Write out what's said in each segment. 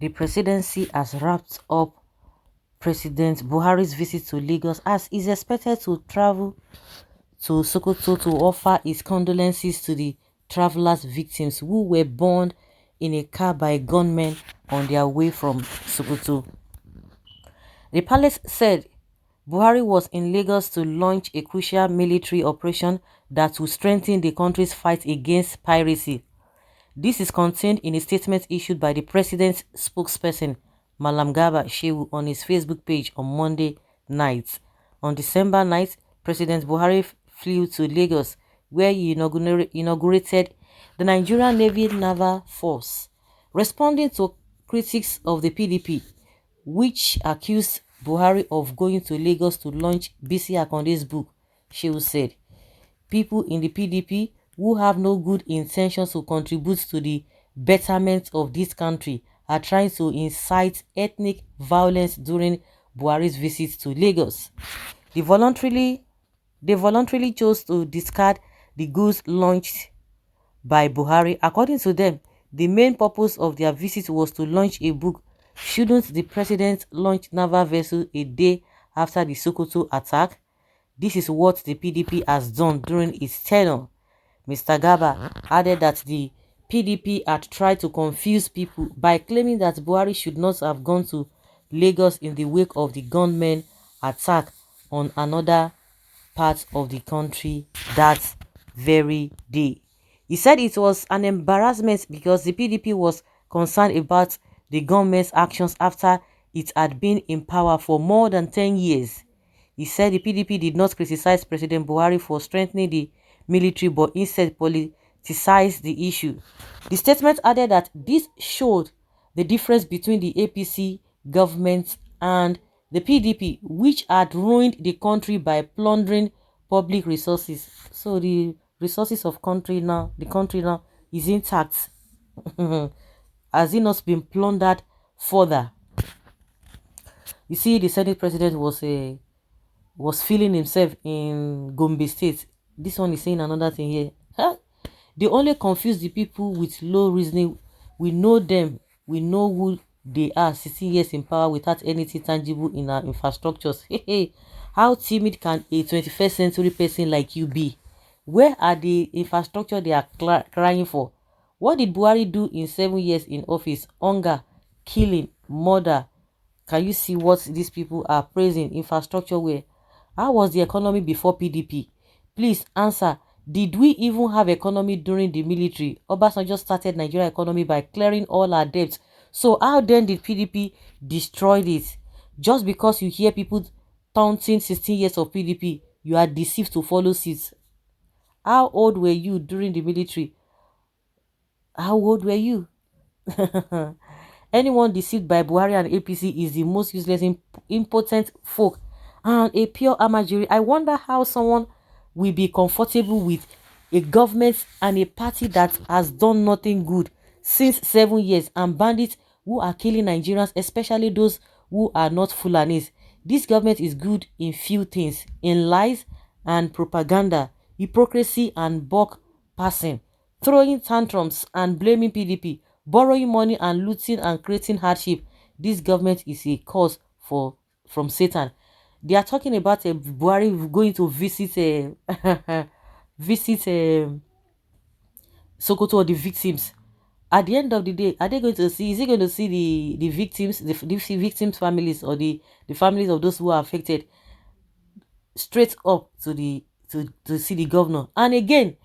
The presidency has wrapped up President Buhari's visit to Lagos as is expected to travel to Sokoto to offer his condolences to the travelers' victims who were burned in a car by gunmen on their way from Sokoto. The palace said Buhari was in Lagos to launch a crucial military operation that will strengthen the country's fight against piracy. This is contained in a statement issued by the president's spokesperson, Malam Garba Shehu, on his Facebook page on Monday night. On December 9th, President Buhari flew to Lagos, where he inaugurated the Nigerian Navy Naval Force, responding to critics of the PDP, which accused Buhari of going to Lagos to launch BC Akonde's book. Shehu said, "People in the PDP who have no good intentions to contribute to the betterment of this country are trying to incite ethnic violence during Buhari's visit to Lagos. They voluntarily chose to discard the goods launched by Buhari. According to them, the main purpose of their visit was to launch a book. Shouldn't the president launch naval vessel a day after the Sokoto attack? This is what the PDP has done during its tenure." Mr. Garba added that the PDP had tried to confuse people by claiming that Buhari should not have gone to Lagos in the wake of the gunmen attack on another part of the country that very day. He said it was an embarrassment because the PDP was concerned about the government's actions after it had been in power for more than 10 years. He said the PDP did not criticize President Buhari for strengthening the military but instead politicized the issue. The statement added that this showed the difference between the APC government and the PDP, which had ruined the country by plundering public resources. So the resources of the country now is intact. Has it not been plundered further? You see, the Senate president was feeling himself in Gombe State. This one is saying another thing here. Huh? They only confuse the people with low reasoning. We know them. We know who they are 16 years in power without anything tangible in our infrastructures. How timid can a 21st century person like you be? Where are the infrastructure they are crying for? What did Buhari do in 7 years in office? Hunger, killing, murder. Can you see what these people are praising? Infrastructure where? How was the economy before PDP? Please answer. Did we even have economy during the military? Obasanjo started Nigeria economy by clearing all our debts. So how then did PDP destroy it? Just because you hear people taunting 16 years of PDP, you are deceived to follow suit. How old were you during the military? How old were you? Anyone deceived by Buhari and APC is the most useless, impotent folk and a pure amateur. I wonder how someone will be comfortable with a government and a party that has done nothing good since 7 years and bandits who are killing Nigerians, especially those who are not Fulanis. This government is good in few things: in lies and propaganda, hypocrisy and buck passing, throwing tantrums and blaming PDP, borrowing money and looting and creating hardship. This government is a cause from Satan. They are talking about Buhari going to visit Sokoto or the victims. At the end of the day, are they going to see? Is he going to see the victims, the victims' families, or the families of those who are affected, straight up to see the governor? And again,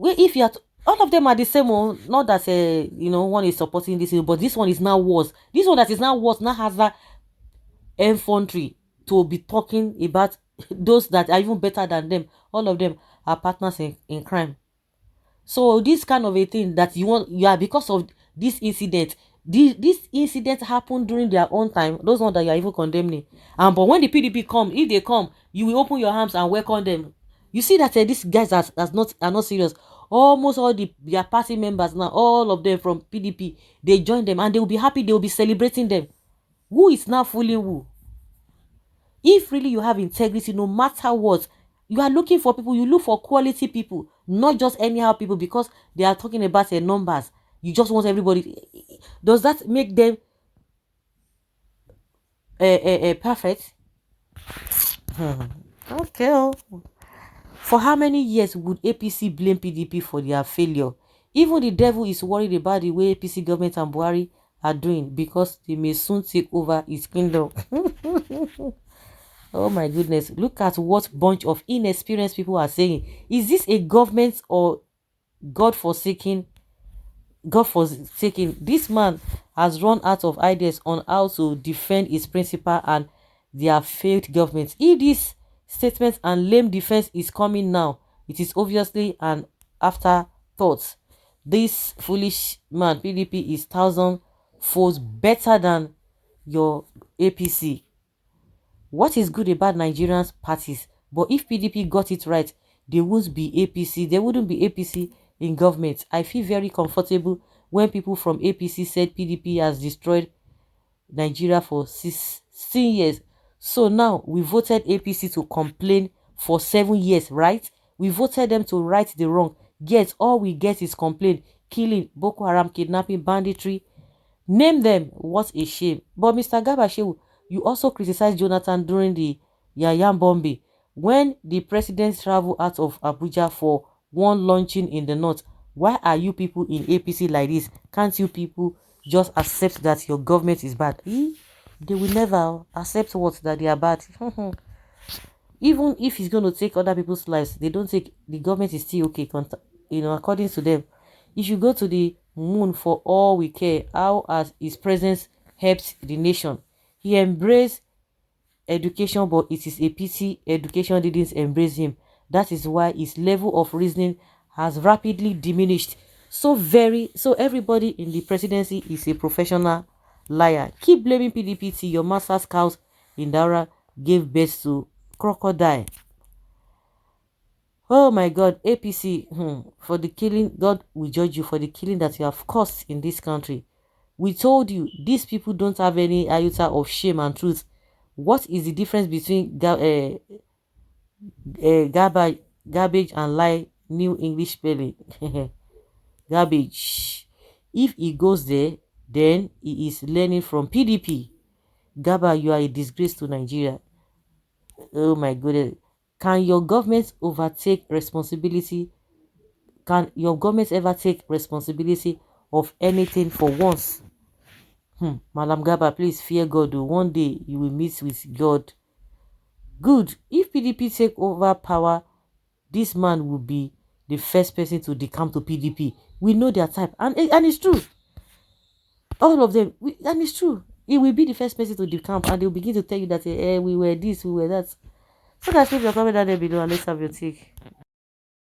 if you are all of them are the same, not that one is supporting this, but this one is now worse. This one that is now worse now has that infantry to be talking about those that are even better than them. All of them are partners in crime. So this kind of a thing that because of this incident, this incident happened during their own time, those ones that you are even condemning. But when the PDP come, if they come, you will open your arms and welcome them. You see that these guys are not serious. Almost all their party members now, all of them from PDP, they join them and they will be happy. They will be celebrating them. Who is now fooling who? If really you have integrity, no matter what, you are looking for people, you look for quality people, not just anyhow people because they are talking about their numbers. You just want everybody. Does that make them perfect. Okay. Oh. For how many years would APC blame PDP for their failure? Even the devil is worried about the way APC government and Buhari are doing because they may soon take over his kingdom. Oh my goodness. Look at what bunch of inexperienced people are saying. Is this a government or God forsaken God forsaken? This man has run out of ideas on how to defend his principal and their failed government. If this statement and lame defense is coming now, it is obviously an afterthought. This foolish man, PDP, is thousand folds better than your APC. What is good about Nigerians parties? But if PDP got it right, they wouldn't be APC. There wouldn't be APC in government. I feel very comfortable when people from APC said PDP has destroyed Nigeria for 16 years. So now we voted APC to complain for 7 years, right? We voted them to right the wrong. Yet all we get is complaint, killing, Boko Haram, kidnapping, banditry, name them. What a shame. But Mr. Gabashew, you also criticized Jonathan during the Yayam Bombi when the president traveled out of Abuja for one launching in the north. Why are you people in APC like this? Can't you people just accept that your government is bad? They will never accept what that they are bad. Even if he's going to take other people's lives, they don't take, the government is still okay, according to them. If you go to the moon for all we care, how has his presence helped the nation? He embraced education, but it is a pity education didn't embrace him. That is why his level of reasoning has rapidly diminished. So everybody in the presidency is a professional liar. Keep blaming PDP till your master's cows in Dara gave birth to crocodile. Oh my God, APC, for the killing, God will judge you for the killing that you have caused in this country. We told you, these people don't have any iota of shame and truth. What is the difference between garbage and lie? New English spelling. Garbage. If he goes there, then he is learning from PDP. Gaba, you are a disgrace to Nigeria. Oh my goodness. Can your government overtake responsibility? Can your government ever take responsibility of anything for once? Madam Gaba, please fear God. One day you will meet with God. Good. If PDP take over power, this man will be the first person to decamp to PDP. We know their type. And it's true. All of them. And it's true. He will be the first person to decamp and they'll begin to tell you that we were this, we were that. So that's if you're coming down there below and let's have your take.